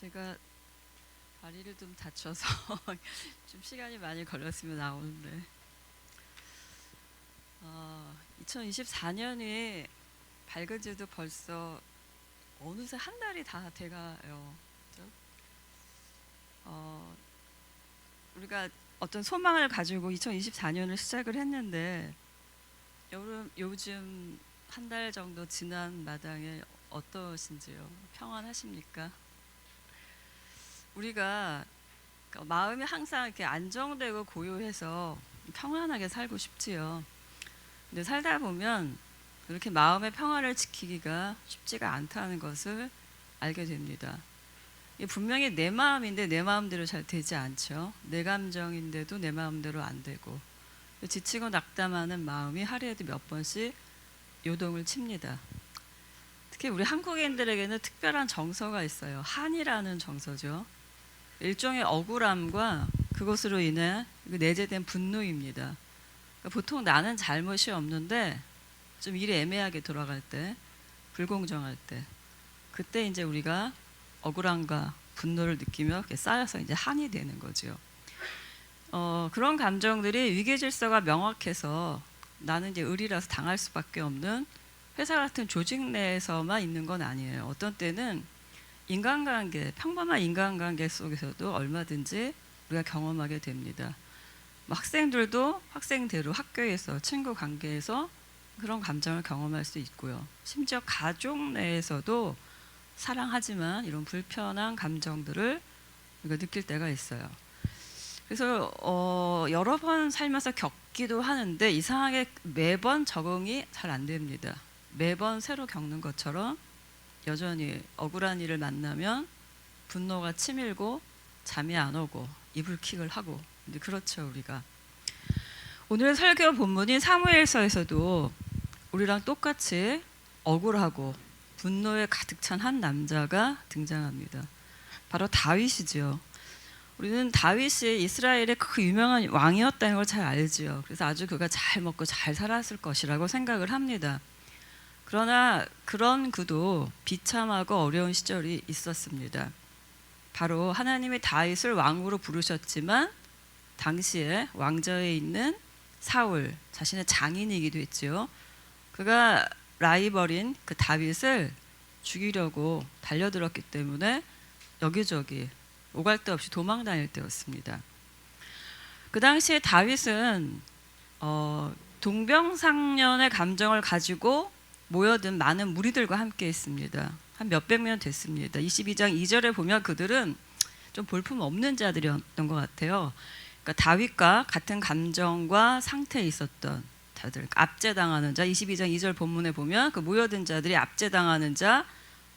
제가 다리를 좀 다쳐서 좀 시간이 많이 걸렸으면 나오는데 2024년이 밝은 지도 벌써 어느새 한 달이 다 돼가요. 그죠? 우리가 어떤 소망을 가지고 2024년을 시작을 했는데 요즘 한 달 정도 지난 마당에 어떠신지요? 평안하십니까? 우리가 마음이 항상 이렇게 안정되고 고요해서 평안하게 살고 싶지요. 근데 살다 보면 그렇게 마음의 평안을 지키기가 쉽지가 않다는 것을 알게 됩니다. 이게 분명히 내 마음인데 내 마음대로 잘 되지 않죠. 내 감정인데도 내 마음대로 안 되고 지치고 낙담하는 마음이 하루에도 몇 번씩 요동을 칩니다. 특히 우리 한국인들에게는 특별한 정서가 있어요. 한이라는 정서죠. 일종의 억울함과 그것으로 인해 내재된 분노입니다. 보통 나는 잘못이 없는데 좀 일이 애매하게 돌아갈 때, 불공정할 때, 그때 이제 우리가 억울함과 분노를 느끼며 쌓여서 이제 한이 되는 거죠. 그런 감정들이 위계 질서가 명확해서 나는 이제 을이라서 당할 수밖에 없는 회사 같은 조직 내에서만 있는 건 아니에요. 어떤 때는 인간관계, 평범한 인간관계 속에서도 얼마든지 우리가 경험하게 됩니다. 학생들도 학생대로 학교에서 친구 관계에서 그런 감정을 경험할 수 있고요. 심지어 가족 내에서도 사랑하지만 이런 불편한 감정들을 우리가 느낄 때가 있어요. 그래서 여러 번 살면서 겪기도 하는데 이상하게 매번 적응이 잘 안 됩니다. 매번 새로 겪는 것처럼 여전히 억울한 일을 만나면 분노가 치밀고 잠이 안 오고 이불킥을 하고 그렇죠. 우리가 오늘의 설교 본문인 사무엘서에서도 우리랑 똑같이 억울하고 분노에 가득 찬 한 남자가 등장합니다. 바로 다윗이죠. 우리는 다윗이 이스라엘의 그 유명한 왕이었다는 걸 잘 알지요. 그래서 아주 그가 잘 먹고 잘 살았을 것이라고 생각을 합니다. 그러나 그런 그도 비참하고 어려운 시절이 있었습니다. 바로 하나님이 다윗을 왕으로 부르셨지만 당시에 왕좌에 있는 사울, 자신의 장인이기도 했죠. 그가 라이벌인 그 다윗을 죽이려고 달려들었기 때문에 여기저기 오갈 데 없이 도망 다닐 때였습니다. 그 당시에 다윗은 동병상련의 감정을 가지고 모여든 많은 무리들과 함께 했습니다. 한 몇백 명 됐습니다. 22장 2절에 보면 그들은 좀 볼품 없는 자들이었던 것 같아요. 그러니까 다윗과 같은 감정과 상태에 있었던 자들, 압제당하는 자, 22장 2절 본문에 보면 그 모여든 자들이 압제당하는 자,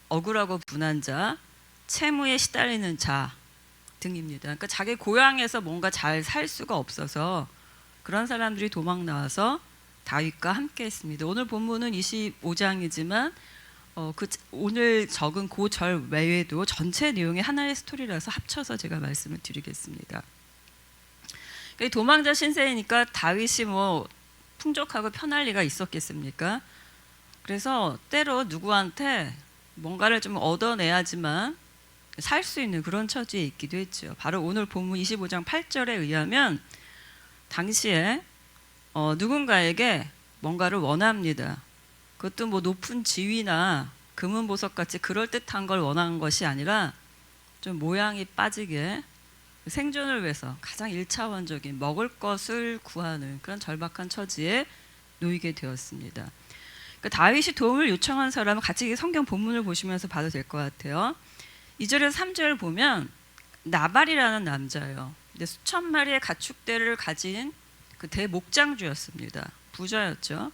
억울하고 분한 자, 채무에 시달리는 자 등입니다. 그러니까 자기 고향에서 뭔가 잘 살 수가 없어서 그런 사람들이 도망 나와서 다윗과 함께 했습니다. 오늘 본문은 25장이지만 오늘 적은 그 절 외에도 전체 내용이 하나의 스토리라서 합쳐서 제가 말씀을 드리겠습니다. 도망자 신세이니까 다윗이 뭐 풍족하고 편할 리가 있었겠습니까? 그래서 때로 누구한테 뭔가를 좀 얻어내야지만 살 수 있는 그런 처지에 있기도 했죠. 바로 오늘 본문 25장 8절에 의하면 당시에 누군가에게 뭔가를 원합니다. 그것도 뭐 높은 지위나 금은보석 같이 그럴듯한 걸 원하는 것이 아니라 좀 모양이 빠지게 생존을 위해서 가장 1차원적인 먹을 것을 구하는 그런 절박한 처지에 놓이게 되었습니다. 그러니까 다윗이 도움을 요청한 사람은 같이 성경 본문을 보시면서 봐도 될 것 같아요. 2절에서 3절 보면 나발이라는 남자예요. 근데 수천 마리의 가축대를 가진 그 대목장주였습니다. 부자였죠.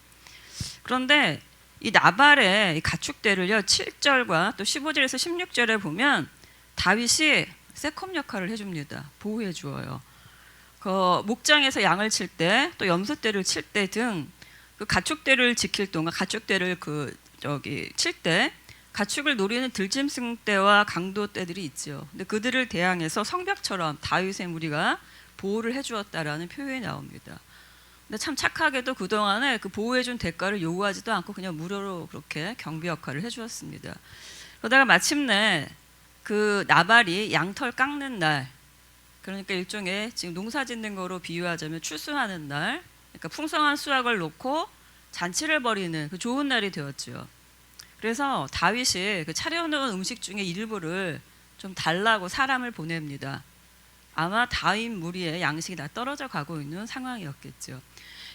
그런데 이 나발의 가축대를요 7절과 또 15절에서 16절에 보면 다윗이 세컴 역할을 해줍니다. 보호해 주어요. 그 목장에서 양을 칠 때 또 염소떼를 칠 때 등 그 가축대를 지킬 동안 가축대를 칠 때 가축을 노리는 들짐승떼와 강도떼들이 있죠. 근데 그들을 대항해서 성벽처럼 다윗의 무리가 보호를 해주었다라는 표현이 나옵니다. 근데 참 착하게도 그동안에 그 보호해준 대가를 요구하지도 않고 그냥 무료로 그렇게 경비 역할을 해주었습니다. 그러다가 마침내 그 나발이 양털 깎는 날, 그러니까 일종의 지금 농사 짓는 거로 비유하자면 추수하는 날, 그러니까 풍성한 수확을 놓고 잔치를 벌이는 그 좋은 날이 되었죠. 그래서 다윗이 그 차려놓은 음식 중에 일부를 좀 달라고 사람을 보냅니다. 아마 다윗 무리의 양식이 다 떨어져 가고 있는 상황이었겠죠.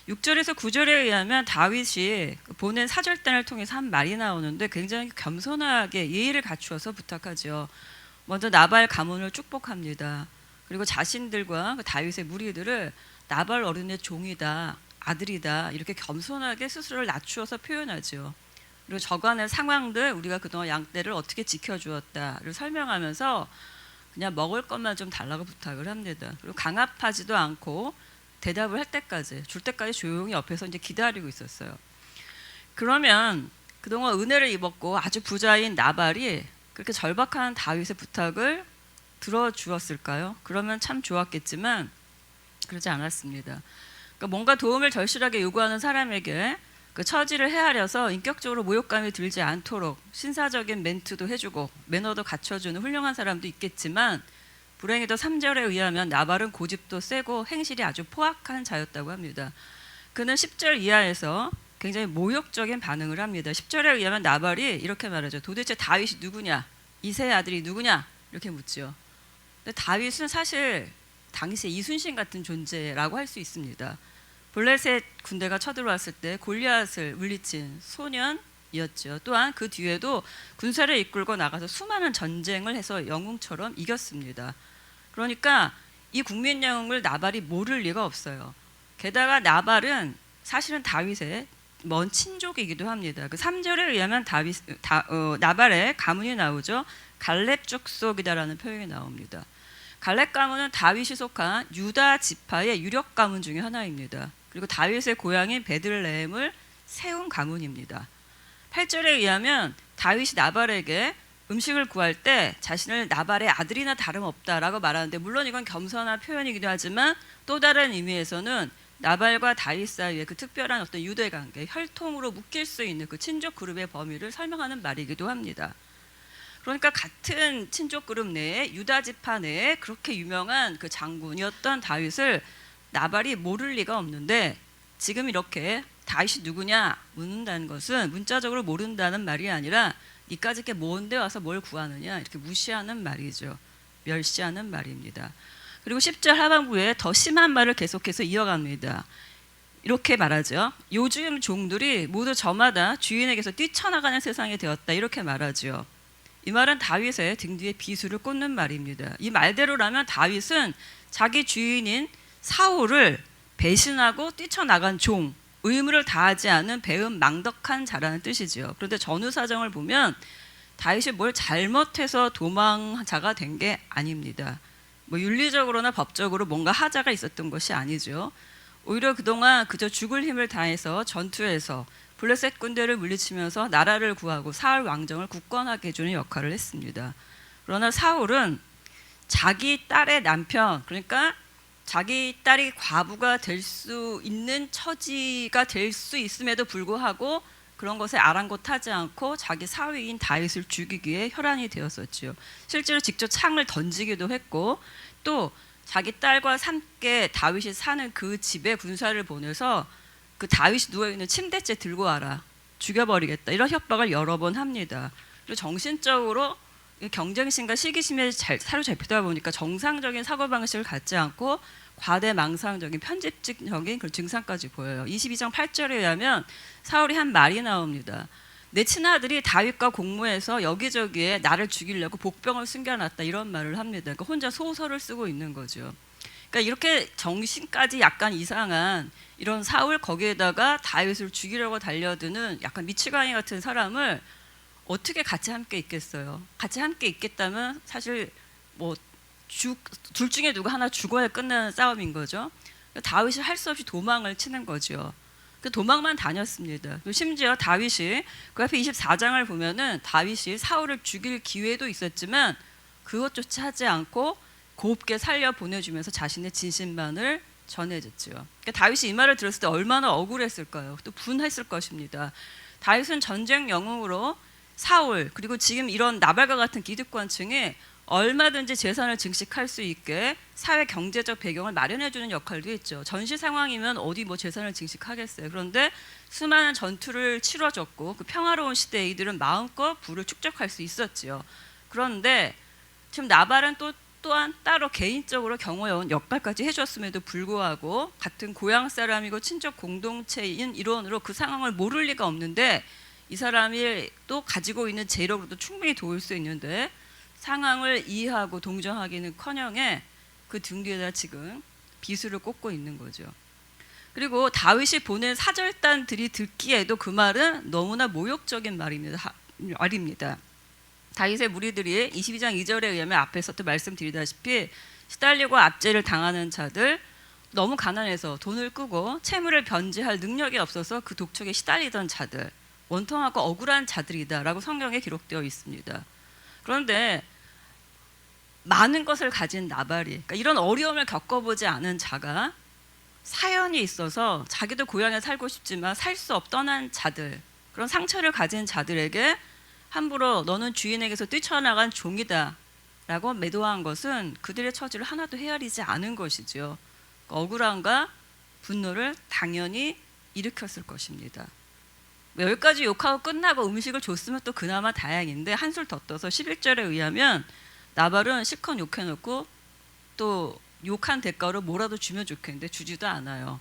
6절에서 9절에 의하면 다윗이 보낸 사절단을 통해서 한 말이 나오는데 굉장히 겸손하게 예의를 갖추어서 부탁하죠. 먼저 나발 가문을 축복합니다. 그리고 자신들과 그 다윗의 무리들을 나발 어른의 종이다, 아들이다, 이렇게 겸손하게 스스로를 낮추어서 표현하죠. 그리고 저간의 상황들, 우리가 그동안 양떼를 어떻게 지켜주었다를 설명하면서 그냥 먹을 것만 좀 달라고 부탁을 합니다. 그리고 강압하지도 않고 대답을 할 때까지, 줄 때까지 조용히 옆에서 이제 기다리고 있었어요. 그러면 그동안 은혜를 입었고 아주 부자인 나발이 그렇게 절박한 다윗의 부탁을 들어주었을까요? 그러면 참 좋았겠지만 그러지 않았습니다. 그러니까 뭔가 도움을 절실하게 요구하는 사람에게 그 처지를 헤아려서 인격적으로 모욕감이 들지 않도록 신사적인 멘트도 해주고 매너도 갖춰주는 훌륭한 사람도 있겠지만, 불행히도 3절에 의하면 나발은 고집도 세고 행실이 아주 포악한 자였다고 합니다. 그는 10절 이하에서 굉장히 모욕적인 반응을 합니다. 10절에 의하면 나발이 이렇게 말하죠. 도대체 다윗이 누구냐? 이새의 아들이 누구냐? 이렇게 묻죠. 근데 다윗은 사실 당시 이순신 같은 존재라고 할 수 있습니다. 블레셋 군대가 쳐들어왔을 때 골리앗을 물리친 소년이었죠. 또한 그 뒤에도 군사를 이끌고 나가서 수많은 전쟁을 해서 영웅처럼 이겼습니다. 그러니까 이 국민 영웅을 나발이 모를 리가 없어요. 게다가 나발은 사실은 다윗의 먼 친족이기도 합니다. 그 3절에 의하면 나발의 가문이 나오죠. 갈렙 족속이다라는 표현이 나옵니다. 갈렙 가문은 다윗이 속한 유다 지파의 유력 가문 중에 하나입니다. 그리고 다윗의 고향인 베들레헴을 세운 가문입니다. 8절에 의하면 다윗이 나발에게 음식을 구할 때 자신을 나발의 아들이나 다름없다라고 말하는데, 물론 이건 겸손한 표현이기도 하지만 또 다른 의미에서는 나발과 다윗 사이의 그 특별한 어떤 유대관계, 혈통으로 묶일 수 있는 그 친족 그룹의 범위를 설명하는 말이기도 합니다. 그러니까 같은 친족 그룹 내에, 유다 지파 내에 그렇게 유명한 그 장군이었던 다윗을 나발이 모를 리가 없는데, 지금 이렇게 다윗이 누구냐 묻는다는 것은 문자적으로 모른다는 말이 아니라 니까지 게 뭔데 와서 뭘 구하느냐, 이렇게 무시하는 말이죠. 멸시하는 말입니다. 그리고 10절 하반부에 더 심한 말을 계속해서 이어갑니다. 이렇게 말하죠. 요즘 종들이 모두 저마다 주인에게서 뛰쳐나가는 세상이 되었다, 이렇게 말하죠. 이 말은 다윗의 등 뒤에 비수를 꽂는 말입니다. 이 말대로라면 다윗은 자기 주인인 사울을 배신하고 뛰쳐나간 종, 의무를 다하지 않은 배은망덕한 자라는 뜻이죠. 그런데 전후 사정을 보면 다윗이 뭘 잘못해서 도망자가 된 게 아닙니다. 뭐 윤리적으로나 법적으로 뭔가 하자가 있었던 것이 아니죠. 오히려 그동안 그저 죽을 힘을 다해서 전투에서 블레셋 군대를 물리치면서 나라를 구하고 사울 왕정을 굳건하게 해주는 역할을 했습니다. 그러나 사울은 자기 딸의 남편, 그러니까 자기 딸이 과부가 될 수 있는 처지가 될 수 있음에도 불구하고 그런 것에 아랑곳하지 않고 자기 사위인 다윗을 죽이기에 혈안이 되었었죠. 실제로 직접 창을 던지기도 했고, 또 자기 딸과 함께 다윗이 사는 그 집에 군사를 보내서 그 다윗이 누워있는 침대째 들고 와라, 죽여버리겠다, 이런 협박을 여러 번 합니다. 그리고 정신적으로 경쟁심과 시기심에 사로잡히다 보니까 정상적인 사고방식을 갖지 않고 과대망상적인 편집적인 그런 증상까지 보여요. 22장 8절에 의하면 사울이 한 말이 나옵니다. 내 친아들이 다윗과 공모해서 여기저기에 나를 죽이려고 복병을 숨겨놨다, 이런 말을 합니다. 그러니까 혼자 소설을 쓰고 있는 거죠. 그러니까 이렇게 정신까지 약간 이상한 이런 사울, 거기에다가 다윗을 죽이려고 달려드는 약간 미치광이 같은 사람을 어떻게 같이 함께 있겠어요? 같이 함께 있겠다면 사실 뭐 둘 중에 누가 하나 죽어야 끝나는 싸움인 거죠. 다윗이 할 수 없이 도망을 치는 거죠. 그 도망만 다녔습니다. 심지어 다윗이 그 앞에 24장을 보면은 다윗이 사울을 죽일 기회도 있었지만 그것조차 하지 않고 곱게 살려 보내주면서 자신의 진심만을 전해졌죠. 그러니까 다윗이 이 말을 들었을 때 얼마나 억울했을까요? 또 분했을 것입니다. 다윗은 전쟁 영웅으로 사울 그리고 지금 이런 나발과 같은 기득권층이 얼마든지 재산을 증식할 수 있게 사회 경제적 배경을 마련해주는 역할도 있죠. 전시 상황이면 어디 뭐 재산을 증식하겠어요. 그런데 수많은 전투를 치러줬고 그 평화로운 시대에 이들은 마음껏 부를 축적할 수 있었지요. 그런데 지금 나발은 또한 따로 개인적으로 경호해온 역할까지 해줬음에도 불구하고 같은 고향 사람이고 친족 공동체인 일원으로 그 상황을 모를 리가 없는데 이 사람이 또 가지고 있는 재력으로도 충분히 도울 수 있는데 상황을 이해하고 동정하기는커녕에 그 등 뒤에다 지금 비수를 꽂고 있는 거죠. 그리고 다윗이 보낸 사절단들이 듣기에도 그 말은 너무나 모욕적인 말입니다. 다윗의 무리들이 22장 2절에 의하면 앞에서 또 말씀드리다시피 시달리고 압제를 당하는 자들, 너무 가난해서 돈을 끄고 채무를 변제할 능력이 없어서 그 독촉에 시달리던 자들, 원통하고 억울한 자들이다라고 성경에 기록되어 있습니다. 그런데 많은 것을 가진 나발이, 그러니까 이런 어려움을 겪어보지 않은 자가 사연이 있어서 자기도 고향에 살고 싶지만 살 수 없던 자들, 그런 상처를 가진 자들에게 함부로 너는 주인에게서 뛰쳐나간 종이다 라고 매도한 것은 그들의 처지를 하나도 헤아리지 않은 것이죠. 억울함과 분노를 당연히 일으켰을 것입니다. 여기까지 욕하고 끝나고 음식을 줬으면 또 그나마 다행인데 한술 더 떠서 11절에 의하면 나발은 실컷 욕해놓고 또 욕한 대가로 뭐라도 주면 좋겠는데 주지도 않아요.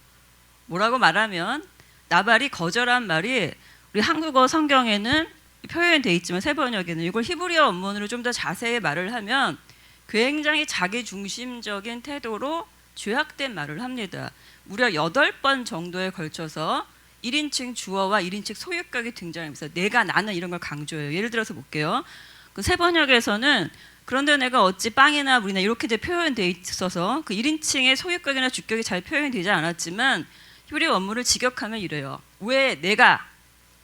뭐라고 말하면 나발이 거절한 말이 우리 한국어 성경에는 표현되어 있지만 새 번역에는 이걸 히브리어 원문으로 좀 더 자세히 말을 하면 굉장히 자기중심적인 태도로 죄악된 말을 합니다. 무려 8번 정도에 걸쳐서 1인칭 주어와 1인칭 소유격이 등장하면서 내가 나는 이런 걸 강조해요. 예를 들어서 볼게요. 그 새 번역에서는 그런데 내가 어찌 빵이나 물이나 이렇게 표현되어 있어서 그 1인칭의 소유격이나 주격이 잘 표현이 되지 않았지만 히브리 원문을 직역하면 이래요. 왜 내가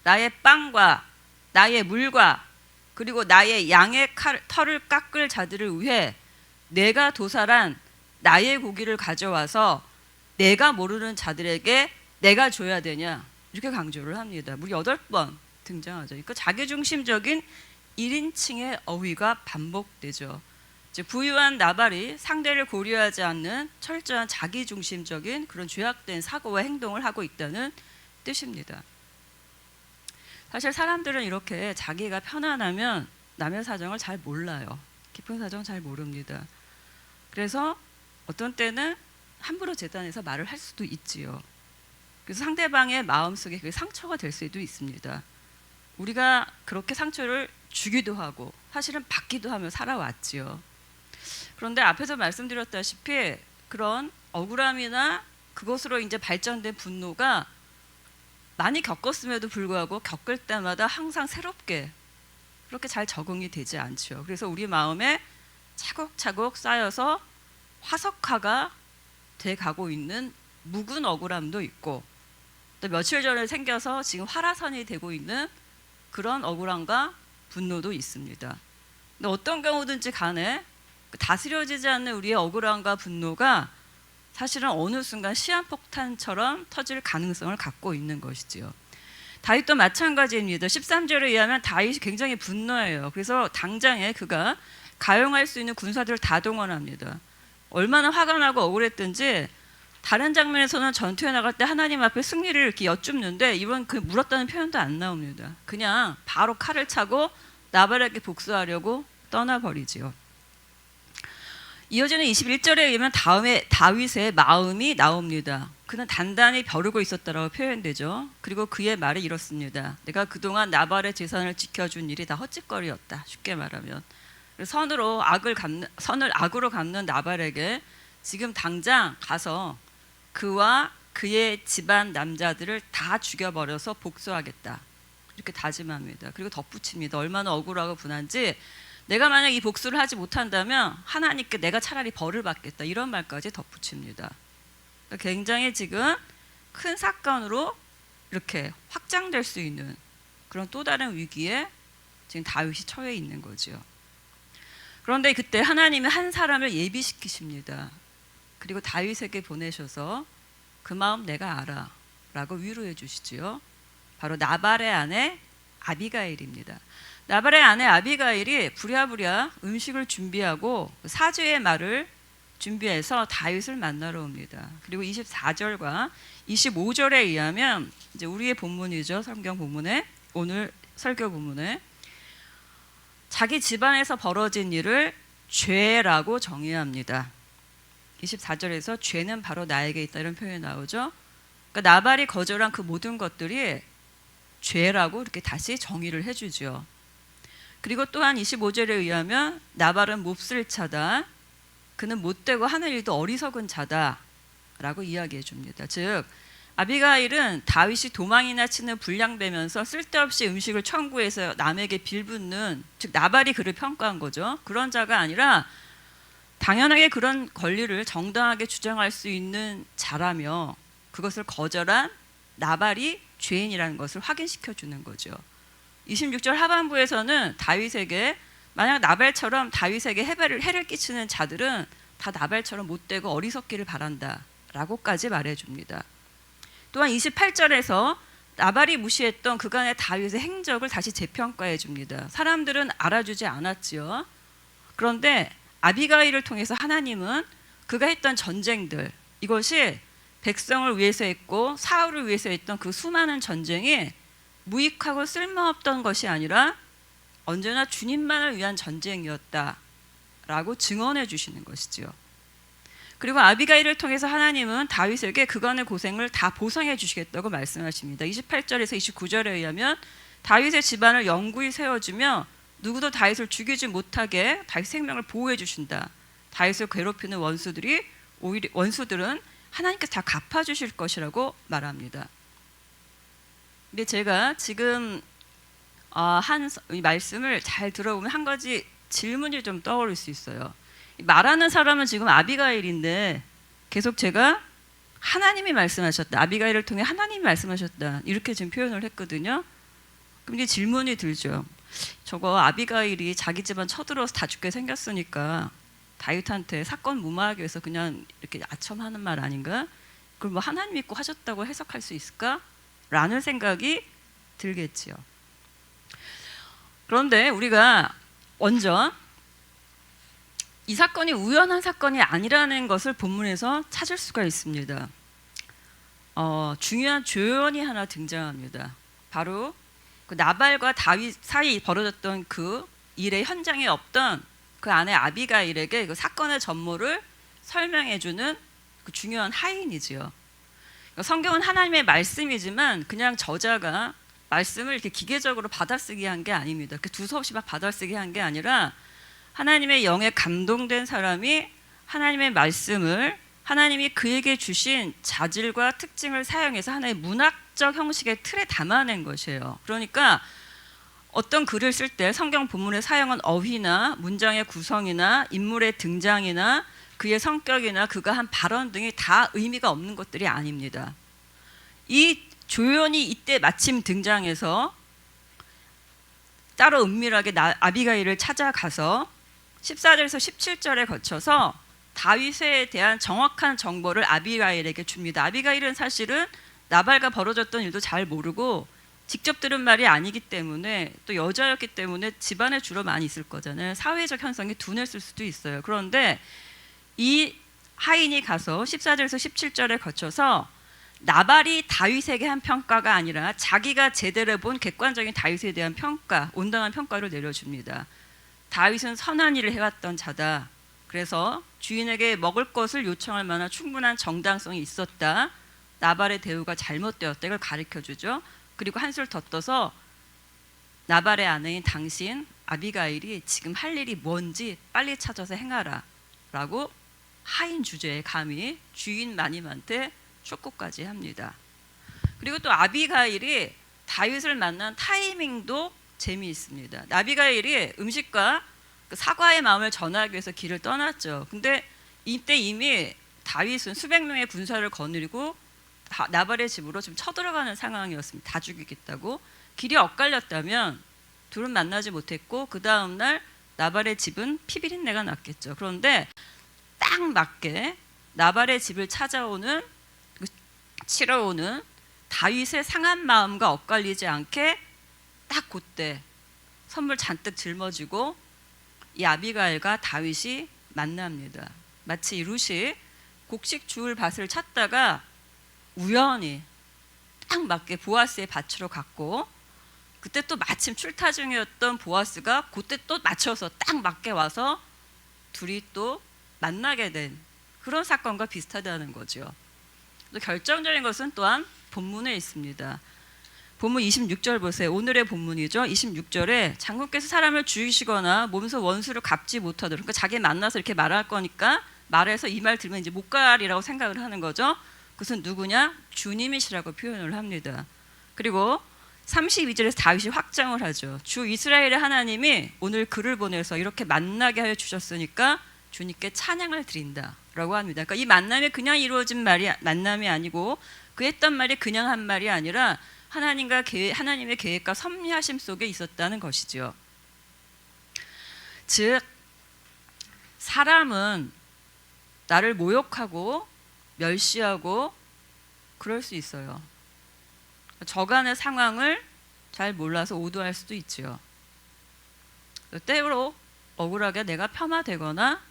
나의 빵과 나의 물과 그리고 나의 양의 털을 깎을 자들을 위해 내가 도살한 나의 고기를 가져와서 내가 모르는 자들에게 내가 줘야 되냐 이렇게 강조를 합니다. 무려 8번 등장하죠. 그러니까 자기중심적인 1인칭의 어휘가 반복되죠. 즉 부유한 나발이 상대를 고려하지 않는 철저한 자기중심적인 그런 죄악된 사고와 행동을 하고 있다는 뜻입니다. 사실 사람들은 이렇게 자기가 편안하면 남의 사정을 잘 몰라요. 깊은 사정 잘 모릅니다. 그래서 어떤 때는 함부로 재단에서 말을 할 수도 있지요. 그래서 상대방의 마음속에 그게 상처가 될 수도 있습니다. 우리가 그렇게 상처를 주기도 하고 사실은 받기도 하며 살아왔지요. 그런데 앞에서 말씀드렸다시피 그런 억울함이나 그것으로 이제 발전된 분노가 많이 겪었음에도 불구하고 겪을 때마다 항상 새롭게 그렇게 잘 적응이 되지 않죠. 그래서 우리 마음에 차곡차곡 쌓여서 화석화가 돼 가고 있는 묵은 억울함도 있고 또 며칠 전에 생겨서 지금 활화산이 되고 있는 그런 억울함과 분노도 있습니다. 근데 어떤 경우든지 간에 다스려지지 않는 우리의 억울함과 분노가 사실은 어느 순간 시한폭탄처럼 터질 가능성을 갖고 있는 것이지요. 다윗도 마찬가지입니다. 13절에 의하면 다윗이 굉장히 분노해요. 그래서 당장에 그가 가용할 수 있는 군사들을 다 동원합니다. 얼마나 화가 나고 억울했든지 다른 장면에서는 전투에 나갈 때 하나님 앞에 승리를 이렇게 여쭙는데 이번 그 물었다는 표현도 안 나옵니다. 그냥 바로 칼을 차고 나발에게 복수하려고 떠나버리지요. 이어지는 21절에 의하면 다음에 다윗의 마음이 나옵니다. 그는 단단히 벼르고 있었다라고 표현되죠. 그리고 그의 말이 이렇습니다. 내가 그동안 나발의 재산을 지켜준 일이 다 헛짓거리였다. 쉽게 말하면 선을 악으로 갚는 나발에게 지금 당장 가서 그와 그의 집안 남자들을 다 죽여버려서 복수하겠다. 이렇게 다짐합니다. 그리고 덧붙입니다. 얼마나 억울하고 분한지 내가 만약 이 복수를 하지 못한다면 하나님께 내가 차라리 벌을 받겠다. 이런 말까지 덧붙입니다. 그러니까 굉장히 지금 큰 사건으로 이렇게 확장될 수 있는 그런 또 다른 위기에 지금 다윗이 처해 있는 거죠. 그런데 그때 하나님은 한 사람을 예비시키십니다. 그리고 다윗에게 보내셔서 그 마음 내가 알아 라고 위로해 주시지요. 바로 나발의 아내 아비가일입니다. 나발의 아내 아비가일이 부랴부랴 음식을 준비하고 사죄의 말을 준비해서 다윗을 만나러 옵니다. 그리고 24절과 25절에 의하면 이제 우리의 본문이죠. 성경 본문에, 오늘 설교 본문에 자기 집안에서 벌어진 일을 죄라고 정의합니다. 24절에서 죄는 바로 나에게 있다 이런 표현이 나오죠. 그러니까 나발이 거절한 그 모든 것들이 죄라고 이렇게 다시 정의를 해주죠. 그리고 또한 25절에 의하면 나발은 몹쓸 자다. 그는 못되고 하는 일도 어리석은 자다라고 이야기해 줍니다. 즉 아비가일은 다윗이 도망이나 치는 불량배면서 쓸데없이 음식을 청구해서 남에게 빌붙는, 즉 나발이 그를 평가한 거죠. 그런 자가 아니라 당연하게 그런 권리를 정당하게 주장할 수 있는 자라며 그것을 거절한 나발이 죄인이라는 것을 확인시켜 주는 거죠. 26절 하반부에서는 다윗에게 만약 나발처럼 다윗에게 해를 끼치는 자들은 다 나발처럼 못되고 어리석기를 바란다 라고까지 말해줍니다. 또한 28절에서 나발이 무시했던 그간의 다윗의 행적을 다시 재평가해 줍니다. 사람들은 알아주지 않았지요. 그런데 아비가일을 통해서 하나님은 그가 했던 전쟁들, 이것이 백성을 위해서 했고 사울을 위해서 했던 그 수많은 전쟁이 무익하고 쓸모없던 것이 아니라 언제나 주님만을 위한 전쟁이었다라고 증언해 주시는 것이죠. 그리고 아비가일을 통해서 하나님은 다윗에게 그간의 고생을 다 보상해 주시겠다고 말씀하십니다. 28절에서 29절에 의하면 다윗의 집안을 영구히 세워주며 누구도 다윗을 죽이지 못하게 다윗 생명을 보호해 주신다. 다윗을 괴롭히는 원수들은 하나님께서 다 갚아주실 것이라고 말합니다. 근데 제가 지금 이 말씀을 잘 들어보면 한 가지 질문이 좀 떠오를 수 있어요. 말하는 사람은 지금 아비가일인데 계속 제가 하나님이 말씀하셨다, 아비가일을 통해 하나님이 말씀하셨다 이렇게 지금 표현을 했거든요. 그럼 이제 질문이 들죠. 저거 아비가일이 자기 집안 쳐들어서 다 죽게 생겼으니까 다윗한테 사건 무마하기 위해서 그냥 이렇게 아첨하는 말 아닌가? 그걸 뭐 하나님 믿고 하셨다고 해석할 수 있을까? 라는 생각이 들겠지요. 그런데 우리가 먼저 이 사건이 우연한 사건이 아니라는 것을 본문에서 찾을 수가 있습니다. 중요한 조연이 하나 등장합니다. 바로 그 나발과 다윗 사이 벌어졌던 그 일의 현장에 없던 그 아내 아비가일에게 그 사건의 전모를 설명해주는 그 중요한 하인이지요. 성경은 하나님의 말씀이지만 그냥 저자가 말씀을 이렇게 기계적으로 받아쓰기 한 게 아닙니다. 두서없이 막 받아쓰기 한 게 아니라 하나님의 영에 감동된 사람이 하나님의 말씀을 하나님이 그에게 주신 자질과 특징을 사용해서 하나의 문학적 형식의 틀에 담아낸 것이에요. 그러니까 어떤 글을 쓸 때 성경 본문에 사용한 어휘나 문장의 구성이나 인물의 등장이나 그의 성격이나 그가 한 발언 등이 다 의미가 없는 것들이 아닙니다. 이 조연이 이때 마침 등장해서 따로 은밀하게 아비가일을 찾아가서 14절에서 17절에 거쳐서 다윗에 대한 정확한 정보를 아비가일에게 줍니다. 아비가일은 사실은 나발과 벌어졌던 일도 잘 모르고 직접 들은 말이 아니기 때문에 또 여자였기 때문에 집안에 주로 많이 있을 거잖아요. 사회적 현상이 둔했을 수도 있어요. 그런데 이 하인이 가서 14절에서 17절에 거쳐서 나발이 다윗에게 한 평가가 아니라 자기가 제대로 본 객관적인 다윗에 대한 평가, 온당한 평가를 내려줍니다. 다윗은 선한 일을 해왔던 자다. 그래서 주인에게 먹을 것을 요청할 만한 충분한 정당성이 있었다. 나발의 대우가 잘못되었다. 이걸 가르쳐주죠. 그리고 한술 더 떠서 나발의 아내인 당신 아비가일이 지금 할 일이 뭔지 빨리 찾아서 행하라 라고 하인 주제에 감히 주인 마님한테 촉구까지 합니다. 그리고 또 아비가일이 다윗을 만난 타이밍도 재미있습니다. 아비가일이 음식과 그 사과의 마음을 전하기 위해서 길을 떠났죠. 근데 이때 이미 다윗은 수백 명의 군사를 거느리고 나발의 집으로 좀 쳐들어가는 상황이었습니다. 다 죽이겠다고. 길이 엇갈렸다면 둘은 만나지 못했고 그 다음 날 나발의 집은 피비린내가 났겠죠. 그런데 딱 맞게 나발의 집을 치러 오는 다윗의 상한 마음과 엇갈리지 않게 딱 그때 선물 잔뜩 짊어지고 이 아비가일과 다윗이 만납니다. 마치 이 룻이 곡식 주울 밭을 찾다가 우연히 딱 맞게 보아스의 밭으로 갔고, 그때 또 마침 출타 중이었던 보아스가 그때 또 맞춰서 딱 맞게 와서 둘이 또 만나게 된 그런 사건과 비슷하다는 거죠. 또 결정적인 것은 또한 본문에 있습니다. 본문 26절 보세요. 오늘의 본문이죠. 26절에 장군께서 사람을 죽이시거나 몸소 원수를 갚지 못하도록, 그러니까 자기 만나서 이렇게 말할 거니까 말해서 이 말 들으면 이제 못 가리라고 생각을 하는 거죠. 그것은 누구냐? 주님이시라고 표현을 합니다. 그리고 32절에서 다윗이 확정을 하죠. 주 이스라엘의 하나님이 오늘 그를 보내서 이렇게 만나게 하여 주셨으니까 주님께 찬양을 드린다라고 합니다. 그러니까 이 만남이 그냥 이루어진 만남이 아니고, 그 했던 말이 그냥 한 말이 아니라 하나님의 계획과 섭리하심 속에 있었다는 것이죠. 즉 사람은 나를 모욕하고 멸시하고 그럴 수 있어요. 저간의 상황을 잘 몰라서 오도할 수도 있죠. 때로 억울하게 내가 폄하되거나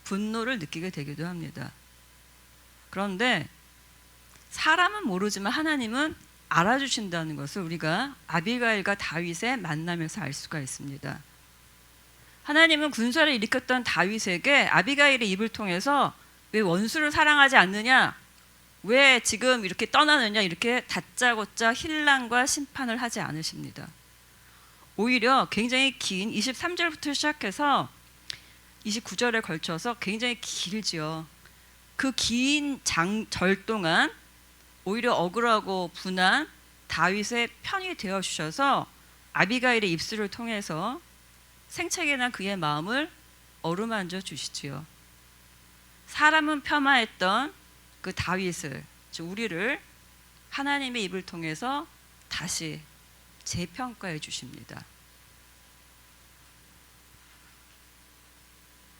분노를 느끼게 되기도 합니다. 그런데 사람은 모르지만 하나님은 알아주신다는 것을 우리가 아비가일과 다윗의 만남에서 알 수가 있습니다. 하나님은 군사를 일으켰던 다윗에게 아비가일의 입을 통해서 왜 원수를 사랑하지 않느냐, 왜 지금 이렇게 떠나느냐, 이렇게 다짜고짜 힐난과 심판을 하지 않으십니다. 오히려 굉장히 긴 23절부터 시작해서 29절에 걸쳐서 굉장히 길지요. 그 긴 절 동안 오히려 억울하고 분한 다윗의 편이 되어 주셔서 아비가일의 입술을 통해서 생채게 난 그의 마음을 어루만져 주시지요. 사람은 폄하했던 그 다윗을, 즉 우리를 하나님의 입을 통해서 다시 재평가해 주십니다.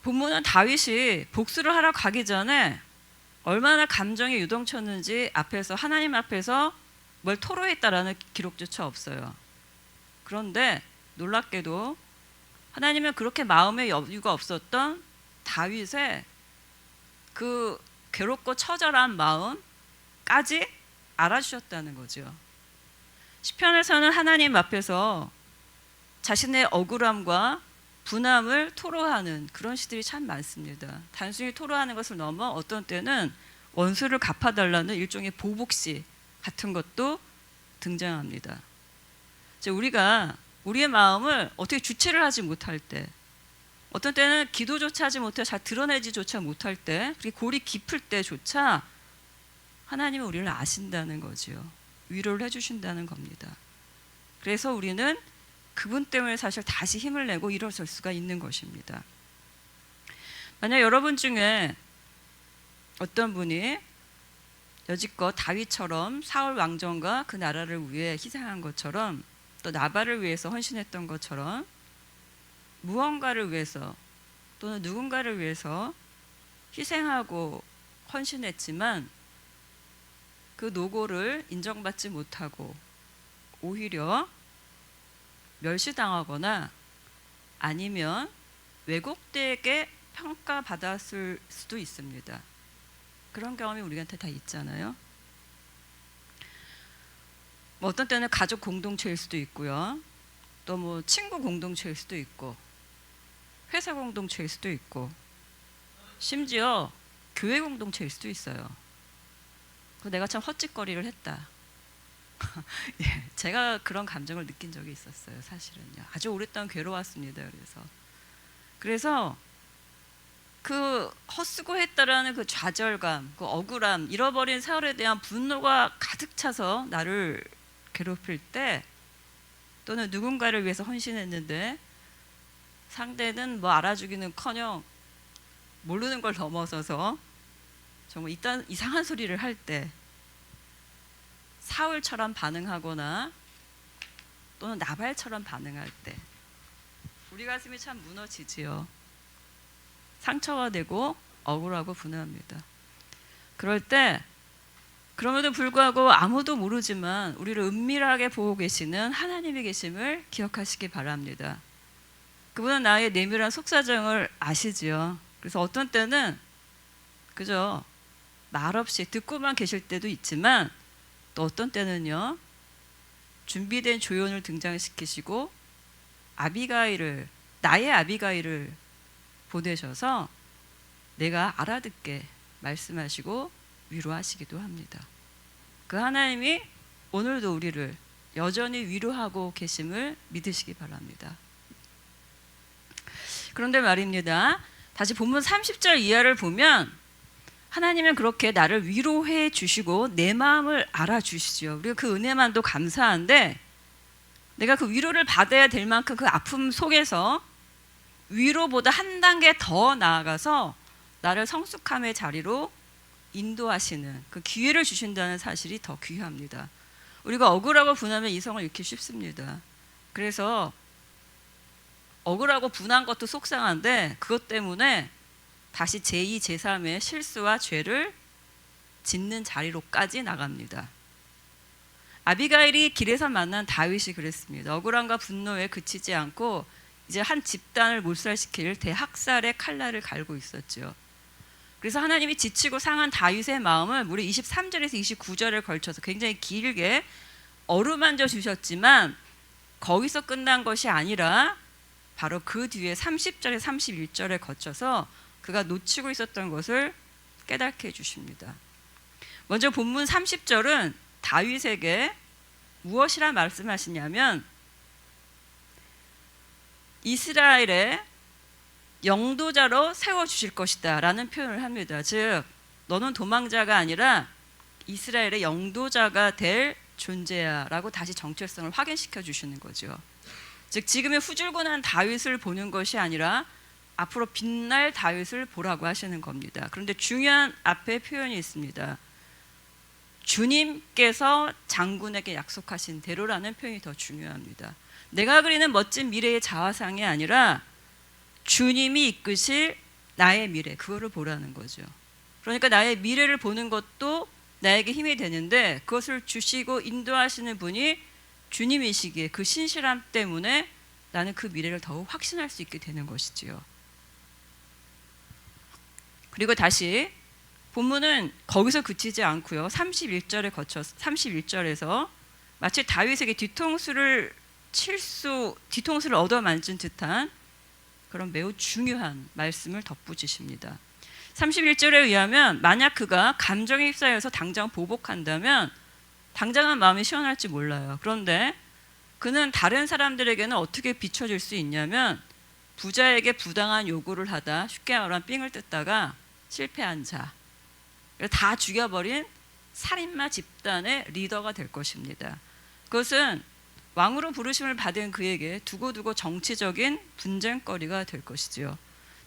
본문은 다윗이 복수를 하러 가기 전에 얼마나 감정이 유동쳤는지 하나님 앞에서 뭘 토로했다라는 기록조차 없어요. 그런데 놀랍게도 하나님은 그렇게 마음의 여유가 없었던 다윗의 그 괴롭고 처절한 마음까지 알아주셨다는 거죠. 시편에서는 하나님 앞에서 자신의 억울함과 분함을 토로하는 그런 시들이 참 많습니다. 단순히 토로하는 것을 넘어 어떤 때는 원수를 갚아달라는 일종의 보복시 같은 것도 등장합니다. 우리가 우리의 마음을 어떻게 주체를 하지 못할 때, 어떤 때는 기도조차 하지 못해 잘 드러내지조차 못할 때, 그렇게 골이 깊을 때조차 하나님은 우리를 아신다는 거지요. 위로를 해주신다는 겁니다. 그래서 우리는 그분 때문에 사실 다시 힘을 내고 일어설 수가 있는 것입니다. 만약 여러분 중에 어떤 분이 여지껏 다윗처럼 사울 왕정과 그 나라를 위해 희생한 것처럼, 또 나발을 위해서 헌신했던 것처럼 무언가를 위해서 또는 누군가를 위해서 희생하고 헌신했지만 그 노고를 인정받지 못하고 오히려 멸시당하거나 아니면 왜곡되게 평가받았을 수도 있습니다. 그런 경험이 우리한테 다 있잖아요. 어떤 때는 가족 공동체일 수도 있고요. 또 친구 공동체일 수도 있고, 회사 공동체일 수도 있고, 심지어 교회 공동체일 수도 있어요. 내가 참 헛짓거리를 했다. 예, 제가 그런 감정을 느낀 적이 있었어요. 사실은요. 아주 오랫동안 괴로웠습니다. 그래서 그 헛수고했다라는 그 좌절감, 그 억울함, 잃어버린 세월에 대한 분노가 가득 차서 나를 괴롭힐 때, 또는 누군가를 위해서 헌신했는데 상대는 알아주기는커녕 모르는 걸 넘어서서 정말 이상한 소리를 할 때, 사울처럼 반응하거나 또는 나발처럼 반응할 때 우리 가슴이 참 무너지지요. 상처가 되고 억울하고 분해합니다. 그럴 때 그럼에도 불구하고 아무도 모르지만 우리를 은밀하게 보고 계시는 하나님의 계심을 기억하시기 바랍니다. 그분은 나의 내밀한 속사정을 아시지요. 그래서 어떤 때는 그저 말없이 듣고만 계실 때도 있지만, 또 어떤 때는요, 준비된 조연을 등장시키시고 나의 아비가일을 보내셔서 내가 알아듣게 말씀하시고 위로하시기도 합니다. 그 하나님이 오늘도 우리를 여전히 위로하고 계심을 믿으시기 바랍니다. 그런데 말입니다, 다시 본문 30절 이하를 보면 하나님은 그렇게 나를 위로해 주시고 내 마음을 알아주시죠. 우리가 그 은혜만도 감사한데, 내가 그 위로를 받아야 될 만큼 그 아픔 속에서 위로보다 한 단계 더 나아가서 나를 성숙함의 자리로 인도하시는 그 기회를 주신다는 사실이 더 귀합니다. 우리가 억울하고 분하면 이성을 잃기 쉽습니다. 그래서 억울하고 분한 것도 속상한데, 그것 때문에 다시 제2, 제3의 실수와 죄를 짓는 자리로까지 나갑니다. 아비가일이 길에서 만난 다윗이 그랬습니다. 억울함과 분노에 그치지 않고 이제 한 집단을 몰살시킬 대학살의 칼날을 갈고 있었죠. 그래서 하나님이 지치고 상한 다윗의 마음을 무려 23절에서 29절을 걸쳐서 굉장히 길게 어루만져 주셨지만, 거기서 끝난 것이 아니라 바로 그 뒤에 30절에 31절에 거쳐서 그가 놓치고 있었던 것을 깨닫게 해주십니다. 먼저 본문 30절은 다윗에게 무엇이라 말씀하시냐면, 이스라엘의 영도자로 세워주실 것이다 라는 표현을 합니다. 즉, 너는 도망자가 아니라 이스라엘의 영도자가 될 존재야 라고 다시 정체성을 확인시켜 주시는 거죠. 즉, 지금의 후줄근한 다윗을 보는 것이 아니라 앞으로 빛날 다윗을 보라고 하시는 겁니다. 그런데 중요한 앞에 표현이 있습니다. 주님께서 장군에게 약속하신 대로라는 표현이 더 중요합니다. 내가 그리는 멋진 미래의 자화상이 아니라 주님이 이끄실 나의 미래, 그거를 보라는 거죠. 그러니까 나의 미래를 보는 것도 나에게 힘이 되는데, 그것을 주시고 인도하시는 분이 주님이시기에 그 신실함 때문에 나는 그 미래를 더욱 확신할 수 있게 되는 것이지요. 그리고 다시 본문은 거기서 그치지 않고요, 31절에 거쳐서 31절에서 마치 다윗에게 뒤통수를 얻어만진 듯한 그런 매우 중요한 말씀을 덧붙이십니다. 31절에 의하면 만약 그가 감정에 휩싸여서 당장 보복한다면 당장은 마음이 시원할지 몰라요. 그런데 그는 다른 사람들에게는 어떻게 비춰질 수 있냐면, 부자에게 부당한 요구를 하다 쉽게 말하면 삥을 뜯다가 실패한 자, 다 죽여버린 살인마 집단의 리더가 될 것입니다. 그것은 왕으로 부르심을 받은 그에게 두고두고 정치적인 분쟁거리가 될 것이지요.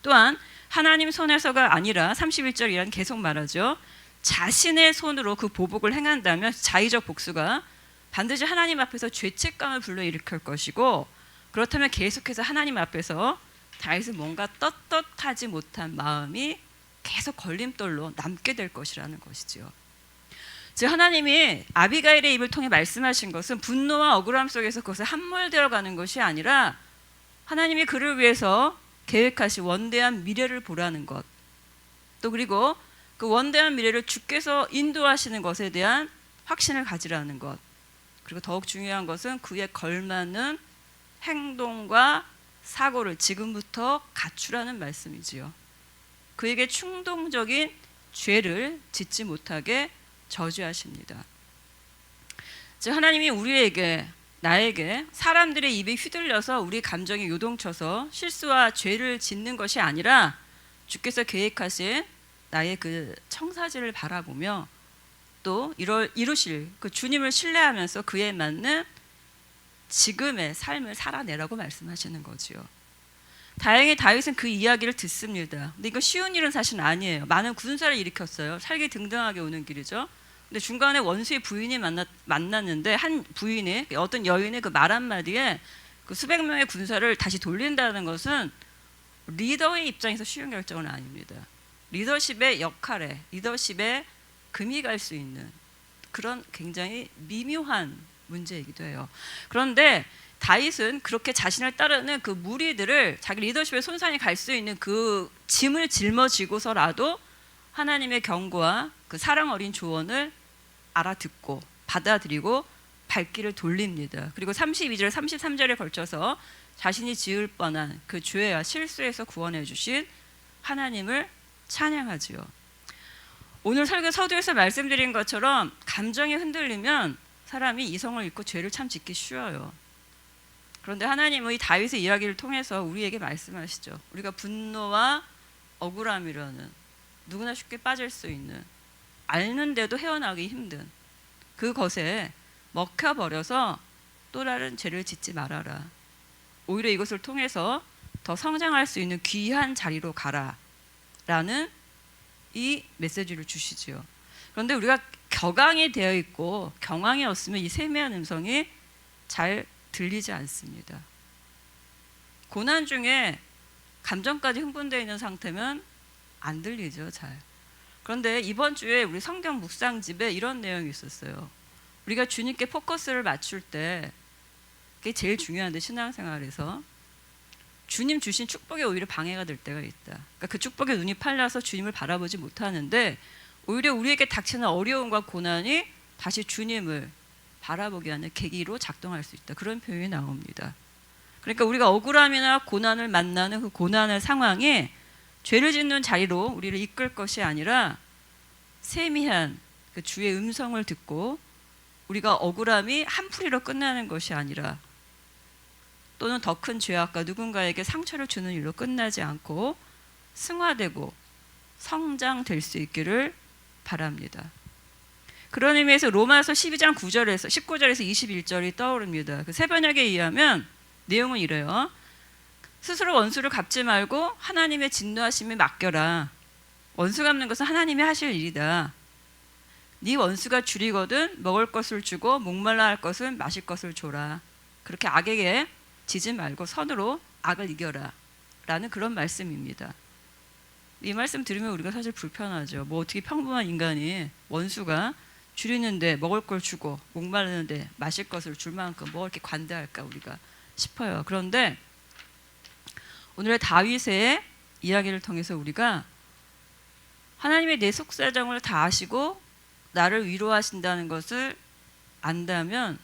또한 하나님 손에서가 아니라 31절이란 계속 말하죠. 자신의 손으로 그 보복을 행한다면 자의적 복수가 반드시 하나님 앞에서 죄책감을 불러일으킬 것이고, 그렇다면 계속해서 하나님 앞에서 다윗은 뭔가 떳떳하지 못한 마음이 계속 걸림돌로 남게 될 것이라는 것이죠. 즉, 하나님이 아비가일의 입을 통해 말씀하신 것은 분노와 억울함 속에서 그것을 함몰되어 가는 것이 아니라 하나님이 그를 위해서 계획하신 원대한 미래를 보라는 것, 또 그리고 그 원대한 미래를 주께서 인도하시는 것에 대한 확신을 가지라는 것, 그리고 더욱 중요한 것은 그에 걸맞는 행동과 사고를 지금부터 갖추라는 말씀이지요. 그에게 충동적인 죄를 짓지 못하게 저주하십니다. 즉, 하나님이 나에게 사람들의 입에 휘둘려서 우리 감정이 요동쳐서 실수와 죄를 짓는 것이 아니라 주께서 계획하신 나의 그 청사진을 바라보며 또 이루실 그 주님을 신뢰하면서 그에 맞는 지금의 삶을 살아내라고 말씀하시는 거지요. 다행히 다윗은 그 이야기를 듣습니다. 근데 이거 쉬운 일은 사실 아니에요. 많은 군사를 일으켰어요. 살기 등등하게 오는 길이죠. 근데 중간에 원수의 부인이 만났는데, 한 부인이, 어떤 여인의 그 말 한마디에 그 수백 명의 군사를 다시 돌린다는 것은 리더의 입장에서 쉬운 결정은 아닙니다. 리더십의 역할에, 리더십에 금이 갈 수 있는, 그런 굉장히 미묘한 문제이기도 해요. 그런데 다윗은 그렇게 자신을 따르는 그 무리들을 자기 리더십의 손상이 갈 수 있는 그 짐을 짊어지고서라도 하나님의 경고와 그 사랑 어린 조언을 알아듣고 받아들이고 발길을 돌립니다. 그리고 32절, 33절에 걸쳐서 자신이 지을 뻔한 그 죄와 실수에서 구원해 주신 하나님을 찬양하지요. 오늘 설교 서두에서 말씀드린 것처럼 감정이 흔들리면 사람이 이성을 잃고 죄를 참 짓기 쉬워요. 그런데 하나님의 다윗의 이야기를 통해서 우리에게 말씀하시죠. 우리가 분노와 억울함이라는 누구나 쉽게 빠질 수 있는, 알는데도 헤어나기 힘든 그것에 먹혀버려서 또 다른 죄를 짓지 말아라. 오히려 이것을 통해서 더 성장할 수 있는 귀한 자리로 가라 라는 이 메시지를 주시지요. 그런데 우리가 격앙이 되어 있고 경황이 없으면 이 세미한 음성이 잘 들리지 않습니다. 고난 중에 감정까지 흥분되어 있는 상태면 안 들리죠, 잘. 그런데 이번 주에 우리 성경 묵상집에 이런 내용이 있었어요. 우리가 주님께 포커스를 맞출 때 그게 제일 중요한데, 신앙생활에서 주님 주신 축복에 오히려 방해가 될 때가 있다. 그러니까 그 축복에 눈이 팔려서 주님을 바라보지 못하는데 오히려 우리에게 닥치는 어려움과 고난이 다시 주님을 바라보게 하는 계기로 작동할 수 있다. 그런 표현이 나옵니다. 그러니까 우리가 억울함이나 고난을 만나는 그 고난의 상황이 죄를 짓는 자리로 우리를 이끌 것이 아니라 세미한 그 주의 음성을 듣고 우리가 억울함이 한풀이로 끝나는 것이 아니라 또는 더 큰 죄악과 누군가에게 상처를 주는 일로 끝나지 않고 승화되고 성장될 수 있기를 바랍니다. 그런 의미에서 로마서 12장 9절에서 19절에서 21절이 떠오릅니다. 그 새번역에 의하면 내용은 이래요. 스스로 원수를 갚지 말고 하나님의 진노하심에 맡겨라. 원수 갚는 것은 하나님이 하실 일이다. 네 원수가 줄이거든 먹을 것을 주고 목말라 할 것은 마실 것을 줘라. 그렇게 악에게 지지 말고 선으로 악을 이겨라 라는 그런 말씀입니다. 이 말씀 들으면 우리가 사실 불편하죠. 뭐 어떻게 평범한 인간이 원수가 줄이는데 먹을 걸 주고 목마르는데 마실 것을 줄 만큼 뭐 이렇게 관대할까 우리가 싶어요. 그런데 오늘의 다윗의 이야기를 통해서 우리가 하나님의 내 속사정을 다 아시고 나를 위로하신다는 것을 안다면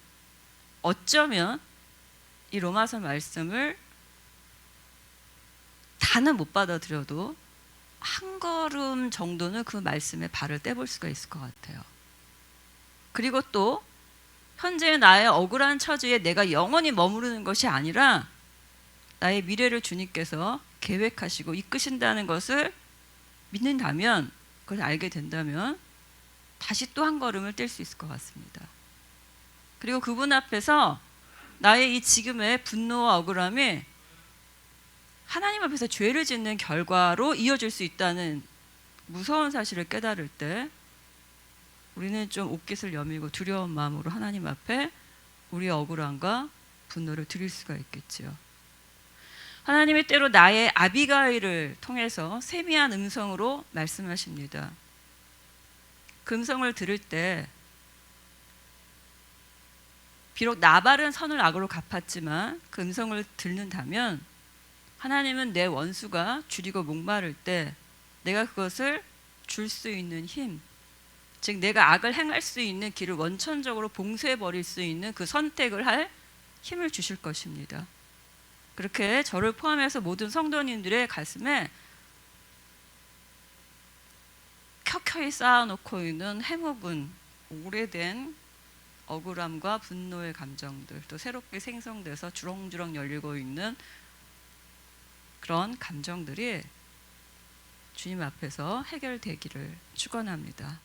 어쩌면 이 로마서 말씀을 다는 못 받아들여도 한 걸음 정도는 그 말씀에 발을 떼볼 수가 있을 것 같아요. 그리고 또 현재의 나의 억울한 처지에 내가 영원히 머무르는 것이 아니라 나의 미래를 주님께서 계획하시고 이끄신다는 것을 믿는다면, 그걸 알게 된다면 다시 또 한 걸음을 뗄 수 있을 것 같습니다. 그리고 그분 앞에서 나의 이 지금의 분노와 억울함이 하나님 앞에서 죄를 짓는 결과로 이어질 수 있다는 무서운 사실을 깨달을 때 우리는 좀 옷깃을 여미고 두려운 마음으로 하나님 앞에 우리의 억울함과 분노를 드릴 수가 있겠지요. 하나님이 때로 나의 아비가일을 통해서 세미한 음성으로 말씀하십니다. 그 음성을 들을 때 비록 나발은 선을 악으로 갚았지만 그 음성을 듣는다면 하나님은 내 원수가 줄이고 목마를 때 내가 그것을 줄 수 있는 힘, 즉 내가 악을 행할 수 있는 길을 원천적으로 봉쇄해버릴 수 있는 그 선택을 할 힘을 주실 것입니다. 그렇게 저를 포함해서 모든 성도님들의 가슴에 켜켜이 쌓아놓고 있는 해묵은 오래된 억울함과 분노의 감정들, 또 새롭게 생성돼서 주렁주렁 열리고 있는 그런 감정들이 주님 앞에서 해결되기를 축원합니다.